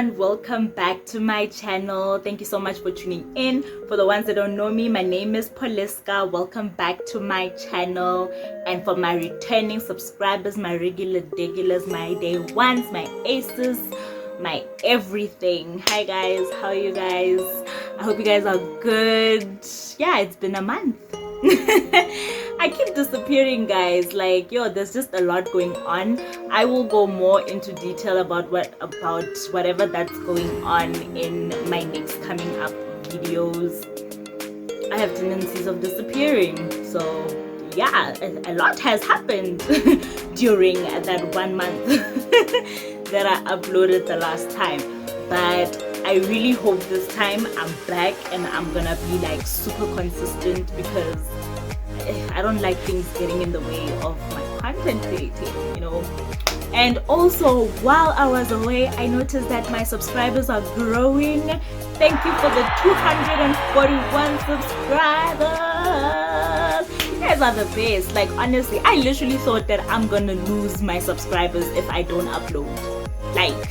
everyone, welcome back to my channel. Thank you so much for tuning in. For the ones that don't know me, my name is Poliska. Welcome back to my channel. And for my returning subscribers, my regulars, my day ones, my aces, my everything. Hi guys, how are you guys? I hope you guys are good. Yeah, it's been a month. I keep disappearing, guys. Like, yo, there's just a lot going on. I will go more into detail about whatever that's going on in my next coming up videos. I have tendencies of disappearing, so yeah, a lot has happened during that 1 month that I uploaded the last time. But I really hope this time I'm back and I'm gonna be like super consistent, because I don't like things getting in the way of my content creating, you know. And also, while I was away, I noticed that my subscribers are growing. Thank you for the 241 subscribers. You guys are the best. Like, honestly, I literally thought that I'm gonna lose my subscribers if I don't upload. Like,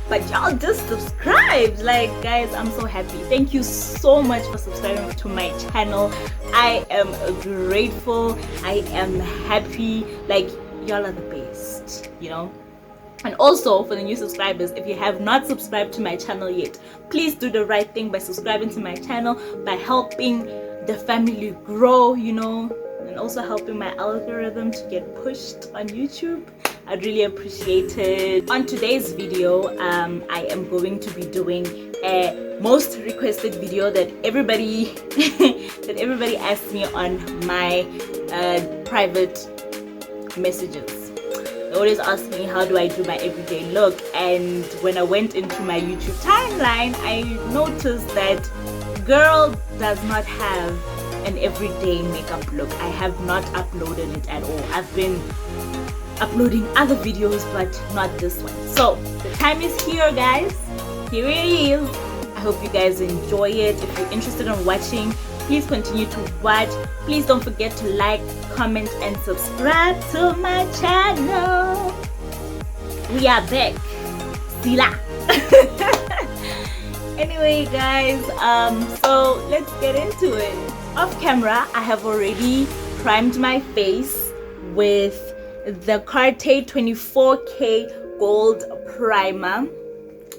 but y'all just subscribed. Like, guys, I'm so happy. Thank you so much for subscribing to my channel. I am grateful. I am happy. Like, y'all are the best, you know. And also, for the new subscribers, if you have not subscribed to my channel yet, please do the right thing by subscribing to my channel, by helping the family grow, you know, and also helping my algorithm to get pushed on YouTube. I'd really appreciate it. On today's video, I am going to be doing a most requested video that everybody asked me on my private messages. They always ask me, how do I do my everyday look? And when I went into my YouTube timeline, I noticed that girl does not have an everyday makeup look. I have not uploaded it at all. I've been uploading other videos, but not this one. So the time is here, guys. Here it is. I hope you guys enjoy it. If you're interested in watching, please continue to watch. Please don't forget to like, comment, and subscribe to my channel. We are back. Sila. Anyway, guys, so let's get into it. Off camera, I have already primed my face with the Corrector 24K gold primer.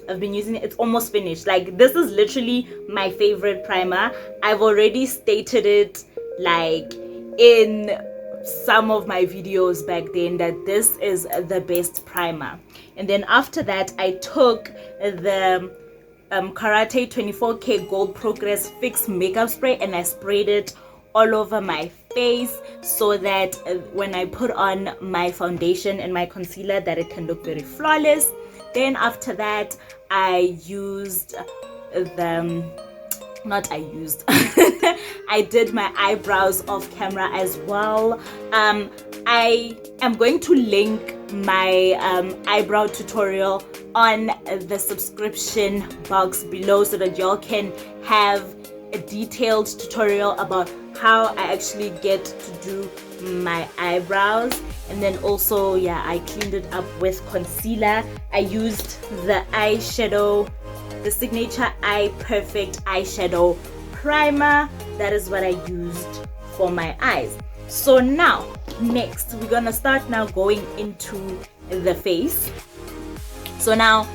I've been using it. It's almost finished. Like, this is literally my favorite primer. I've already stated it, like, in some of my videos back then, that this is the best primer. And then after that, I took the Corrector 24K Gold Progress Fix makeup spray and I sprayed it all over my face, so that when I put on my foundation and my concealer, that it can look very flawless. Then after that, I did my eyebrows off camera as well. I am going to link my eyebrow tutorial on the subscription box below, so that y'all can have a detailed tutorial about how I actually get to do my eyebrows. And then also, yeah, I cleaned it up with concealer. I used the eyeshadow, the Signature Eye Perfect eyeshadow primer. That is what I used for my eyes. So now, next, we're gonna start now going into the face. So now,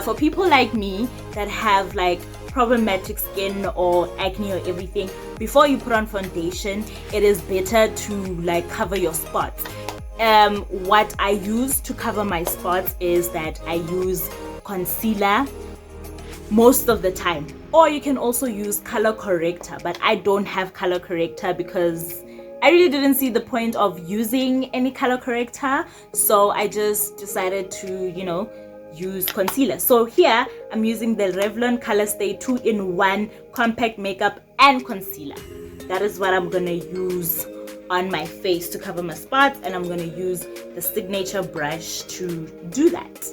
for people like me that have like problematic skin or acne or everything, before you put on foundation, it is better to like cover your spots. What I use to cover my spots is that I use concealer most of the time, or you can also use color corrector, but I don't have color corrector because I really didn't see the point of using any color corrector, so I just decided to, you know, use concealer. So here I'm using the Revlon Color Stay 2-in-1 compact makeup and concealer. That is what I'm gonna use on my face to cover my spots, and I'm gonna use the Signature brush to do that.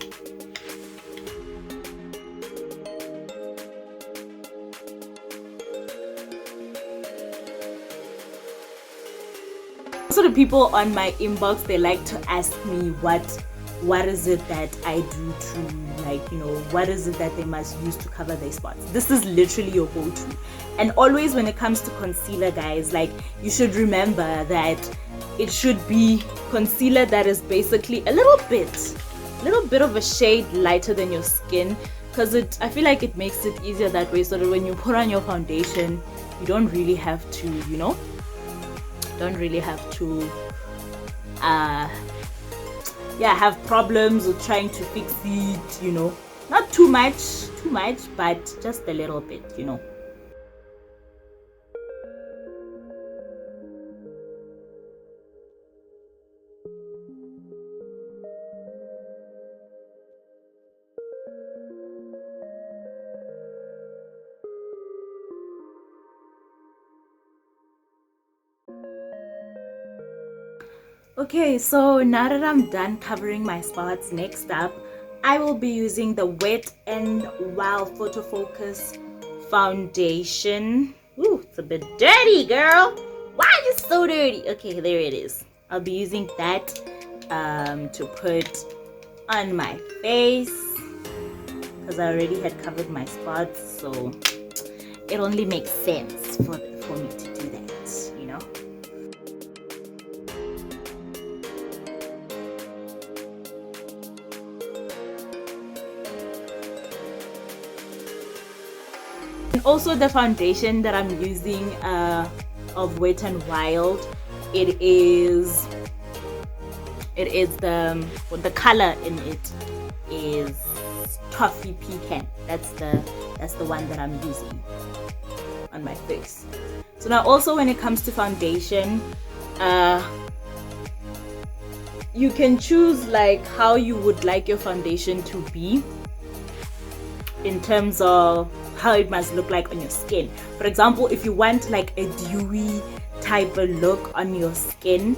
So the people on my inbox, they like to ask me what what is it that I do to, like, you know, what is it that they must use to cover their spots. This is literally your go-to. And always when it comes to concealer, guys, like, you should remember that it should be concealer that is basically a little bit of a shade lighter than your skin, because I feel like it makes it easier that way, so that when you put on your foundation, you don't really have to, you know, have problems with trying to fix it, you know. Not too much, but just a little bit, you know. Okay, so now that I'm done covering my spots, next up I will be using the Wet n Wild Photo Focus foundation. Ooh, it's a bit dirty, girl. Why are you so dirty? Okay, there it is. I'll be using that to put on my face, because I already had covered my spots, so it only makes sense for me to do that, you know. And also the foundation that I'm using of Wet n Wild, it is the color in it is Toffee Pecan. That's the one that I'm using on my face. So now also when it comes to foundation, you can choose like how you would like your foundation to be in terms of how it must look like on your skin. For example, if you want like a dewy type of look on your skin,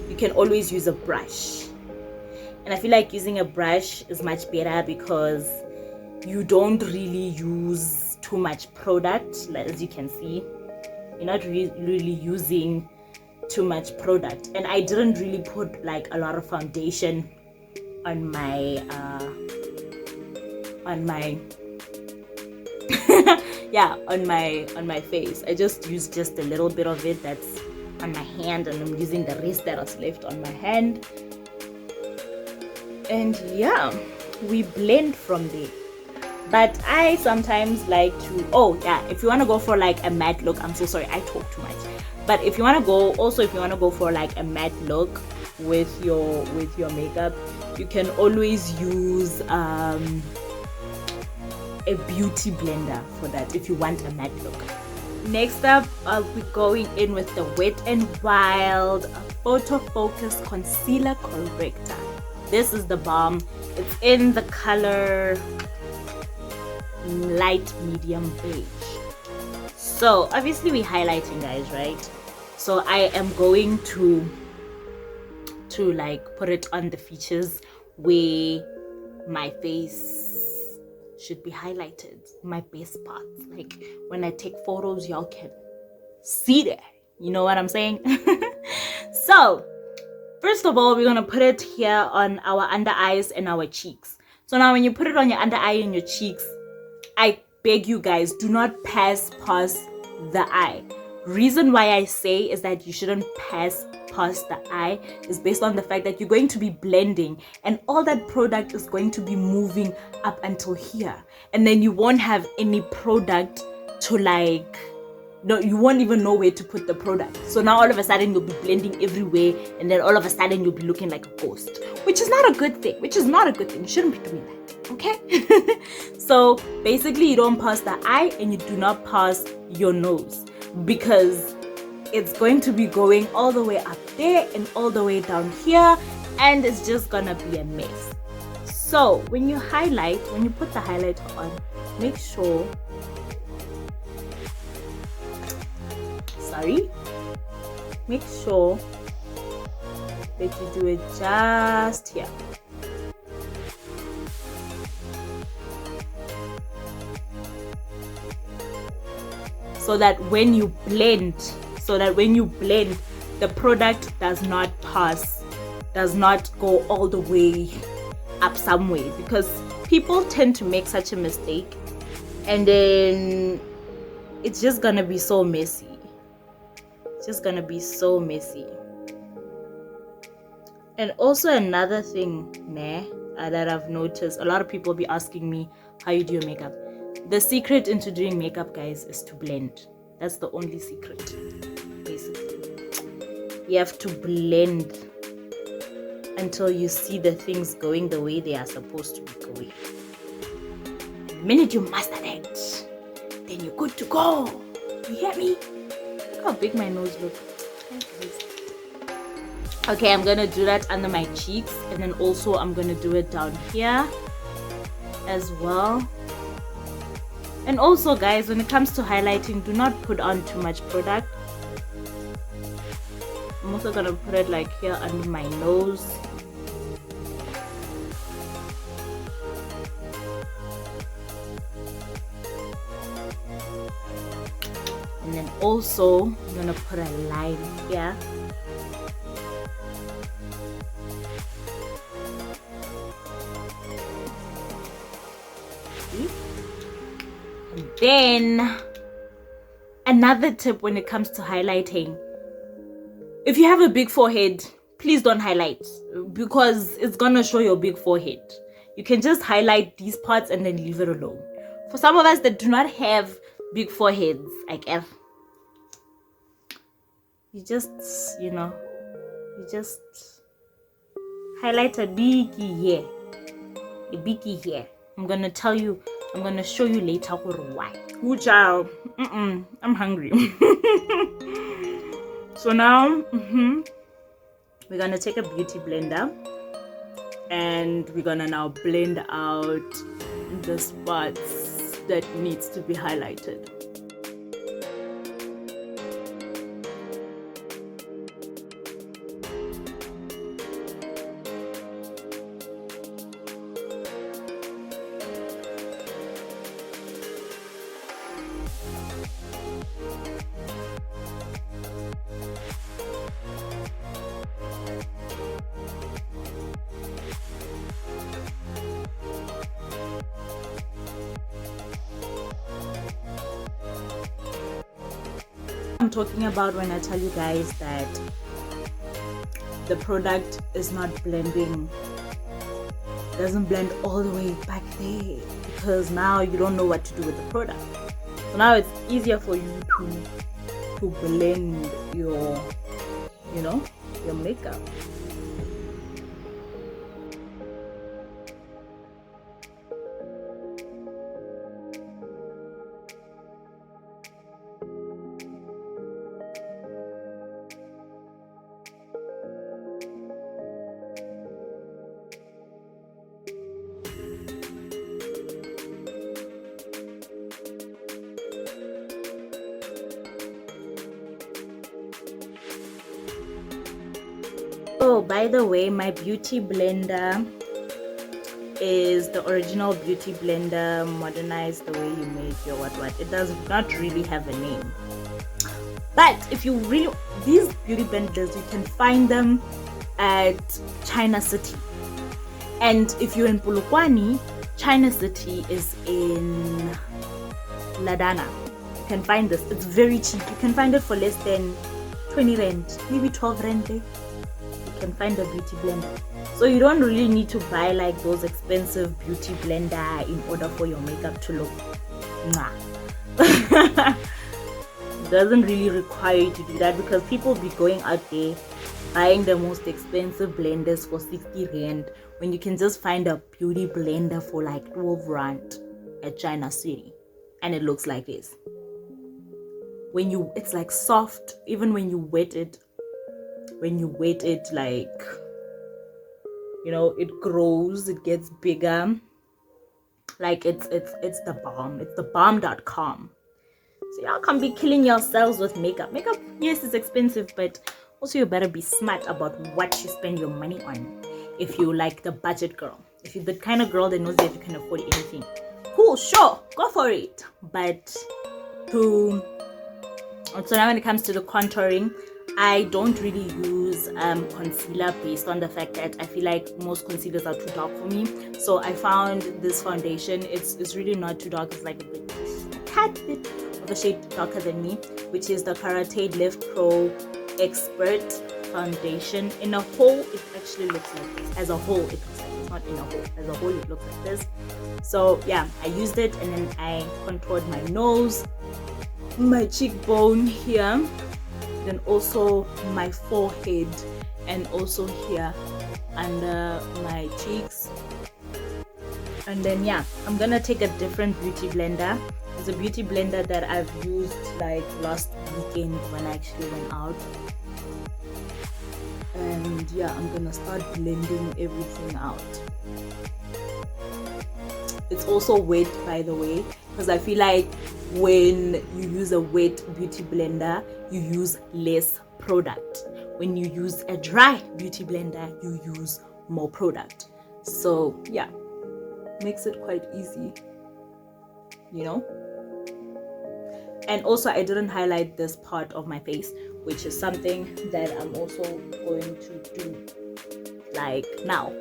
you can always use a brush. And I feel like using a brush is much better because you don't really use too much product. Like, as you can see, you're not really using too much product. And I didn't really put like a lot of foundation on my on my face. I just used just a little bit of it that's on my hand, and I'm using the rest that was left on my hand. And yeah, we blend from there. But I sometimes like to, if you want to go for like a matte look, I'm so sorry, I talk too much. But if you want to go for like a matte look with your makeup, you can always use a beauty blender for that if you want a matte look. Next up, I'll be going in with the Wet n Wild Photo Focus Concealer Corrector. This is the bomb. It's in the color light medium beige. So obviously we're highlighting, guys, right? So I am going to like put it on the features where my face should be highlighted, my best parts. Like when I take photos, y'all can see that. You know what I'm saying? So first of all, we're gonna put it here on our under eyes and our cheeks. So now when you put it on your under eye and your cheeks, I beg you guys, do not pass past the eye. Reason why I say is that you shouldn't pass past the eye is based on the fact that you're going to be blending and all that product is going to be moving up until here, and then you won't have any product to like, no, you won't even know where to put the product. So now all of a sudden you'll be blending everywhere, and then all of a sudden you'll be looking like a ghost, which is not a good thing. You shouldn't be doing that, okay? So basically you don't pass the eye and you do not pass your nose, because it's going to be going all the way up there and all the way down here, and it's just gonna be a mess. So when you put the highlighter on, make sure that you do it just here. So that when you blend, the product does not pass does not go all the way up some way, because people tend to make such a mistake and then it's just gonna be so messy. It's just gonna be so messy. And also another thing that I've noticed, a lot of people be asking me how you do your makeup. The secret into doing makeup, guys, is to blend. That's the only secret, basically. You have to blend until you see the things going the way they are supposed to be going. The minute you master that, then you're good to go. You hear me? Look how big my nose looks. Okay, I'm gonna do that under my cheeks, and then also I'm gonna do it down here as well. And also, guys, when it comes to highlighting, do not put on too much product. I'm also gonna put it like here under my nose. And then also I'm gonna put a line here. See? And then another tip when it comes to highlighting, if you have a big forehead, please don't highlight, because it's gonna show your big forehead. You can just highlight these parts and then leave it alone. For some of us that do not have big foreheads, like you just highlight a biggie here, a biggie here. I'm gonna show you later why. Ooh, child, I'm hungry. So now we're gonna take a beauty blender and we're gonna now blend out the spots that needs to be highlighted. I'm talking about when I tell you guys that the product is not blending, doesn't blend all the way back there, because now you don't know what to do with the product. So now it's easier for you to blend your makeup. Oh, by the way, my beauty blender is the original beauty blender modernized the way you make your what. It does not really have a name. But if you really, these beauty blenders, you can find them at China City. And if you're in Polokwane, China City is in Ladana. You can find this. It's very cheap. You can find it for less than 20 rand, maybe 12 rand. You can find a beauty blender. So you don't really need to buy like those expensive beauty blender in order for your makeup to look It doesn't really require you to do that, because people be going out there buying the most expensive blenders for 60 rand when you can just find a beauty blender for like 12 rand at China City, and it looks like this. It's like soft, even when you wet it, like, it grows, it gets bigger. Like it's the bomb. It's the bomb.com. So y'all can't be killing yourselves with makeup. Makeup, yes, it's expensive, but also you better be smart about what you spend your money on. If you like the budget girl, if you're the kind of girl that knows that you can afford anything, cool, sure, go for it. But so now when it comes to the contouring, I don't really use concealer based on the fact that I feel like most concealers are too dark for me. So I found this foundation. It's really not too dark. It's like a tad bit of a shade darker than me, which is the Corrector Lift Pro Expert Foundation. In a whole, it actually looks like this. As a whole, it looks like it's not in a whole. As a whole, it looks like this. So yeah, I used it and then I contoured my nose, my cheekbone here, then also my forehead, and also here under my cheeks. And then yeah, I'm gonna take a different beauty blender. It's a beauty blender that I've used like last weekend when I actually went out. And yeah, I'm gonna start blending everything out. It's also wet, by the way, because I feel like when you use a wet beauty blender, you use less product. When you use a dry beauty blender, you use more product. So yeah, makes it quite easy, you know. And also I didn't highlight this part of my face, which is something that I'm also going to do like now.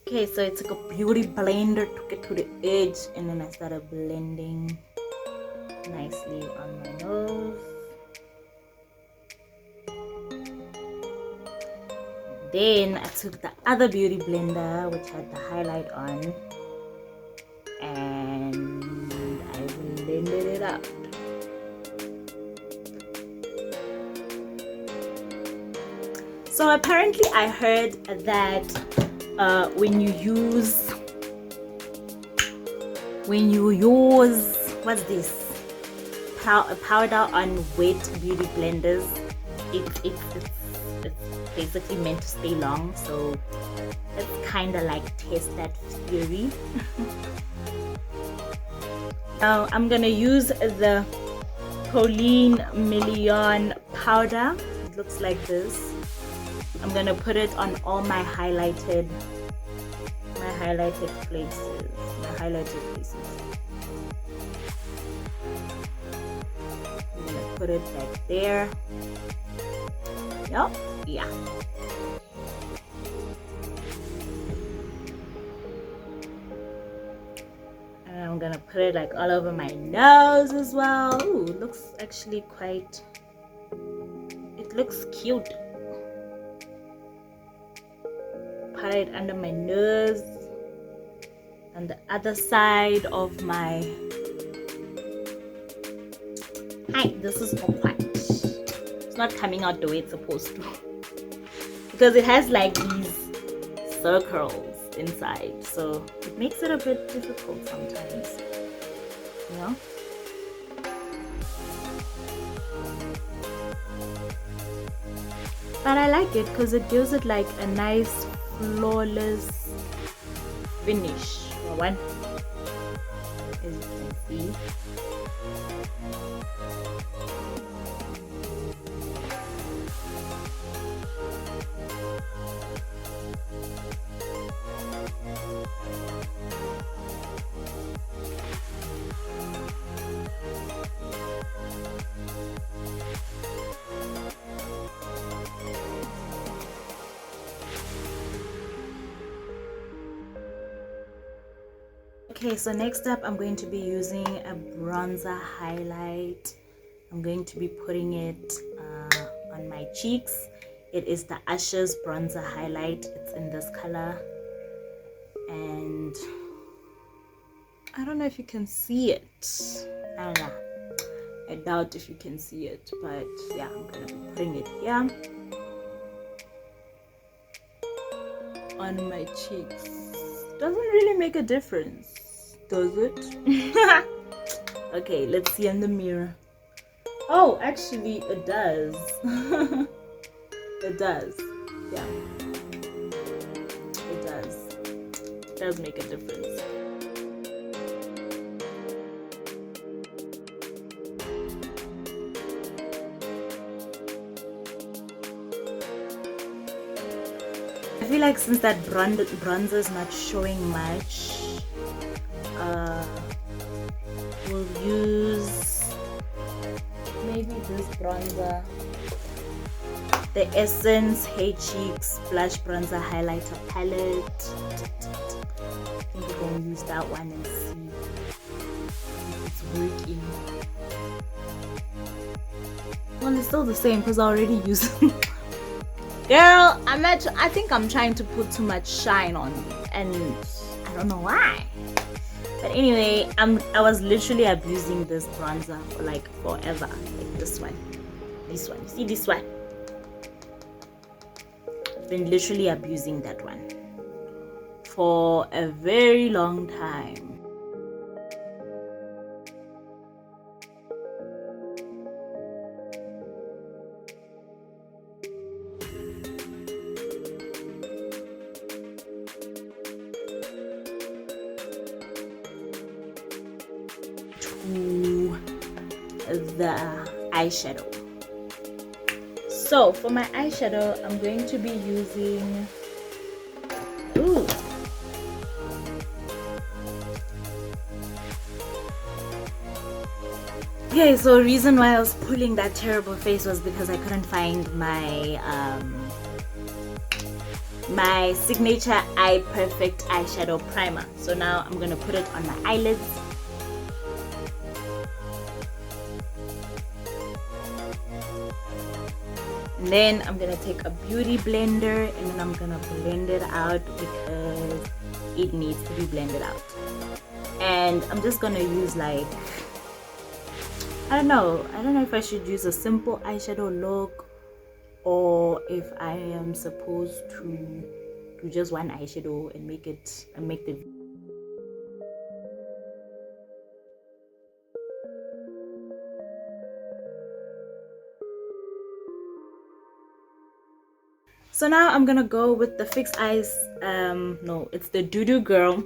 Okay, so I took a beauty blender, took it to the edge, and then I started blending nicely on my nose. Then I took the other beauty blender, which had the highlight on, and I blended it up. So apparently I heard that when you use what's this powder on wet beauty blenders, it's basically meant to stay long. So it's kind of like test that theory. Now I'm gonna use the Pauline Million powder. It looks like this. I'm gonna put it on all my highlighted places. I'm gonna put it back there. Yep, yeah. And I'm gonna put it like all over my nose as well. Ooh, it looks actually quite. It looks cute. Put it under my nose, on the other side of my. Hi, this is not quite. It's not coming out the way it's supposed to, because it has like these circles inside, so it makes it a bit difficult sometimes, you know. But I like it because it gives it like a nice flawless finish. One, as you can see. Okay, so next up I'm going to be using a bronzer highlight. I'm going to be putting it on my cheeks. It is the Usher's bronzer highlight. It's in this color, and I don't know if you can see it. I don't know. I doubt if you can see it, but yeah, I'm gonna be putting it here on my cheeks. Doesn't really make a difference, does it? Okay, let's see in the mirror. Oh, actually it does. It does. Yeah, it does. It does make a difference. I feel like since that bronzer is not showing much, we'll use maybe this bronzer, the Essence Hey Cheeks Blush Bronzer Highlighter Palette. I think we're going to use that one and see if it's working. Well, it's still the same because I already used it. Girl, I think I'm trying to put too much shine on me, and I don't know why. But anyway, I was literally abusing this bronzer for like forever. Like this one. You see this one? I've been literally abusing that one for a very long time. The eyeshadow. So for my eyeshadow, I'm going to be using Okay, so the reason why I was pulling that terrible face was because I couldn't find my my signature Eye Perfect eyeshadow primer. So now I'm gonna put it on my eyelids. And then I'm gonna take a beauty blender and then I'm gonna blend it out because it needs to be blended out. And I'm just gonna use like, I don't know if I should use a simple eyeshadow look or if I am supposed to do just one eyeshadow and make the So now I'm gonna go with the Fix Eyes, no, it's the Doo Girl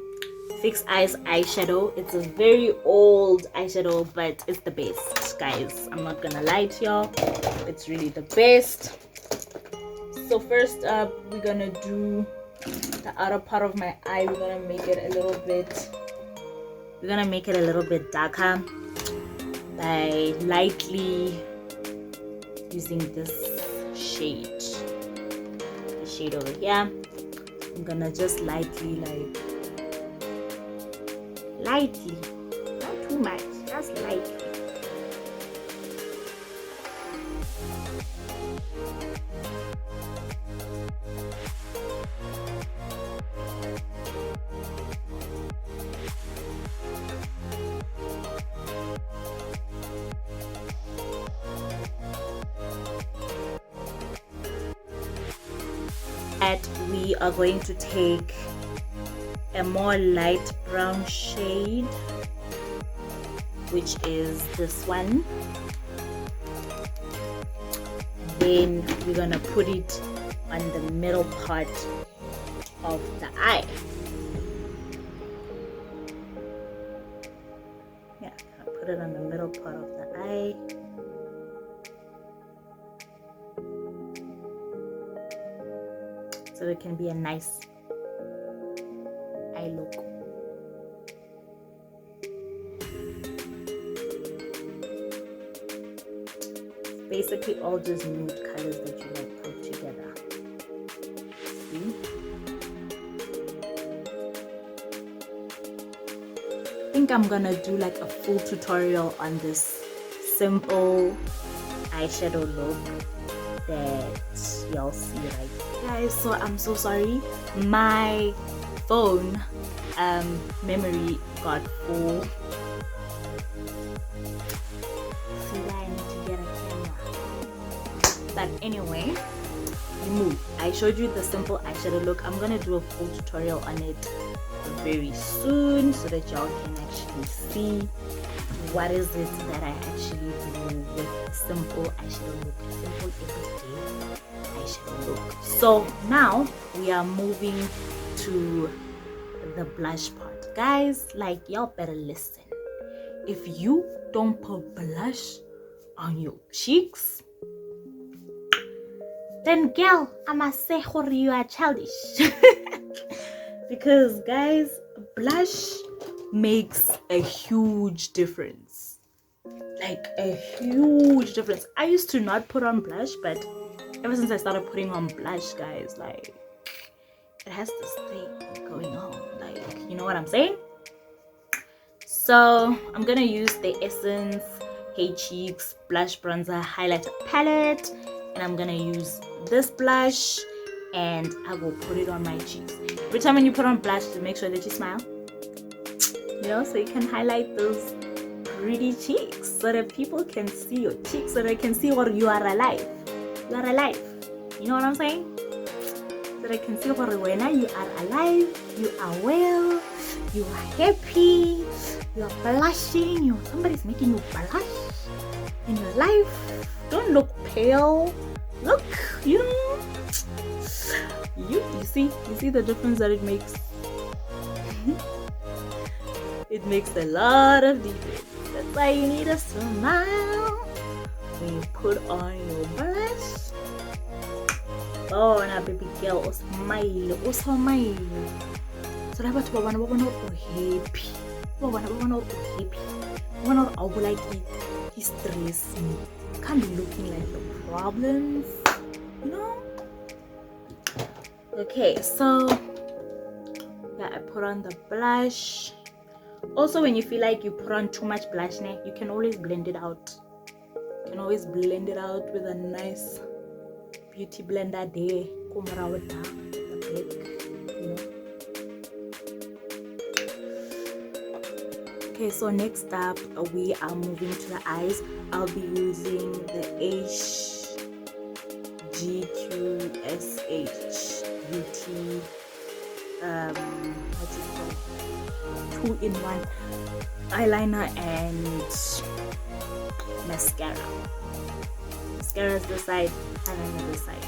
Fix Eyes eyeshadow. It's a very old eyeshadow, but it's the best, guys. I'm not gonna lie to y'all. It's really the best. So first up, we're gonna do the outer part of my eye. We're gonna make it a little bit darker by lightly using this shade. Shade over here. I'm gonna just lightly, not too much, just lightly. We are going to take a more light brown shade, which is this one. Then we're gonna put it on the middle part of the eye. Yeah, I'll put it on the middle part of the eye. So it can be a nice eye look. It's basically all just nude colors that you like put together. See? think I'm gonna do like a full tutorial on this simple eyeshadow look that y'all see right here. Guys, so I'm so sorry, my phone memory got full. See why I need to get a camera. But anyway, I showed you the simple eyeshadow look. I'm gonna do a full tutorial on it very soon so that y'all can actually see what is it that I actually do with simple eyeshadow look, simple everyday eyeshadow look. So now we are moving to the blush part. Guys, like, y'all better listen. If you don't put blush on your cheeks, then girl, I must say you are childish. Because guys, blush makes a huge difference. Like a huge difference. I used to not put on blush, but ever since I started putting on blush, guys, like, it has to stay going on. Like, you know what I'm saying? So I'm gonna use the Essence Hey Cheeks Blush Bronzer Highlighter Palette, and I'm gonna use this blush and I will put it on my cheeks. Every time when you put on blush, to make sure that you smile, you know, so you can highlight those pretty cheeks, so that people can see your cheeks, so they can see what you are alive. You are alive. You know what I'm saying? So they can see what when you are alive, you are well, you are happy, you are blushing, somebody's making you blush in your life. Don't look pale. Look, you know, you see the difference that it makes. It makes a lot of difference. That's why you need a smile when you put on your blush. Oh, now baby girl, smile, smile. So that what one happy. One happy. One like he's stressing. Can't be looking like the problems, you know. Okay, so yeah, I put on the blush. Also, when you feel like you put on too much blush, you can always blend it out. You can always blend it out with a nice beauty blender there. Okay, so next up we are moving to the eyes. I'll be using the HGQSH Beauty what's it called? 2-in-1 eyeliner and mascara. Mascara is this side, eyeliner this side.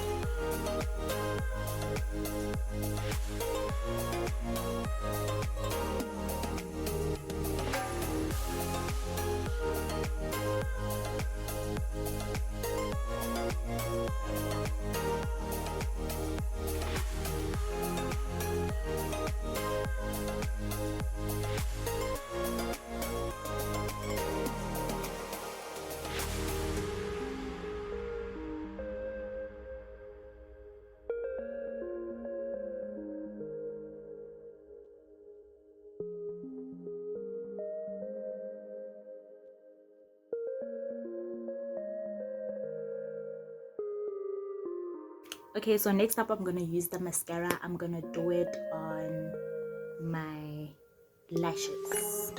Okay, so next up I'm gonna use the mascara. I'm gonna do it on my lashes.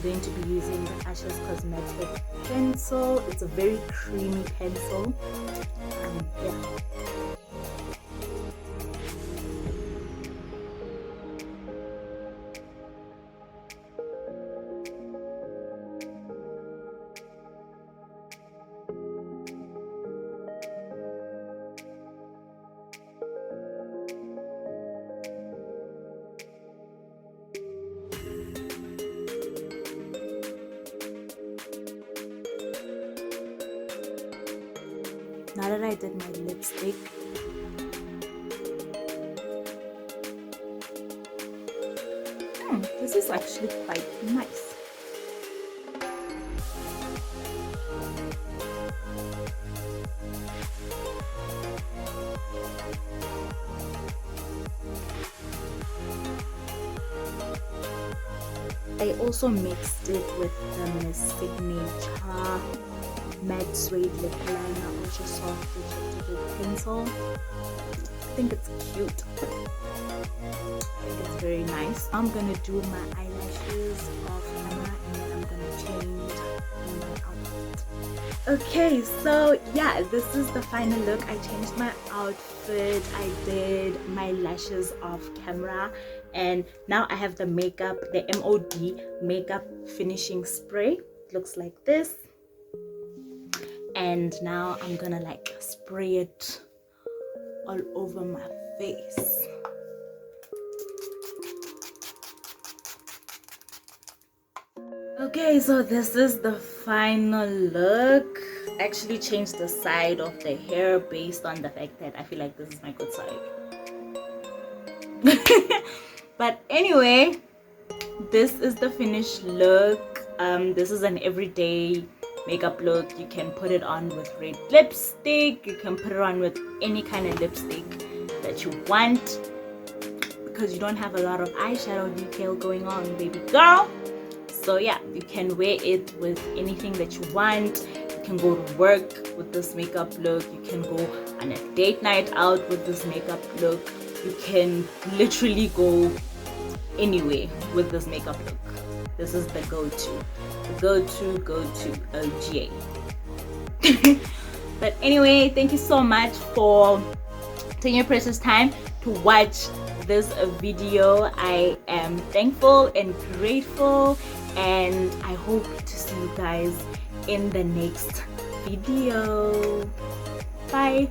going to be using the Ashes Cosmetic pencil. It's a very creamy pencil. Yeah. Now that I did my lipstick, this is actually quite nice. I also mixed it with the Miss Signature Matte Suede Lip Liner, Ultra Soft Digital Pencil. I think it's cute. I think it's very nice. I'm gonna do my eyelashes off camera and then I'm gonna change my outfit. Okay, so yeah, this is the final look. I changed my outfit, I did my lashes off camera, and now I have the makeup, the MOD makeup finishing spray. It looks like this. And now I'm gonna like spray it all over my face. Okay, so this is the final look. I actually changed the side of the hair based on the fact that I feel like this is my good side. But anyway, this is the finished look. This is an everyday makeup look. You can put it on with red lipstick, you can put it on with any kind of lipstick that you want, because you don't have a lot of eyeshadow detail going on, baby girl. So yeah, you can wear it with anything that you want. You can go to work with this makeup look, you can go on a date night out with this makeup look, you can literally go anywhere with this makeup look. This is the go-to OGA. But anyway, thank you so much for taking your precious time to watch this video. I am thankful and grateful, and I hope to see you guys in the next video. Bye.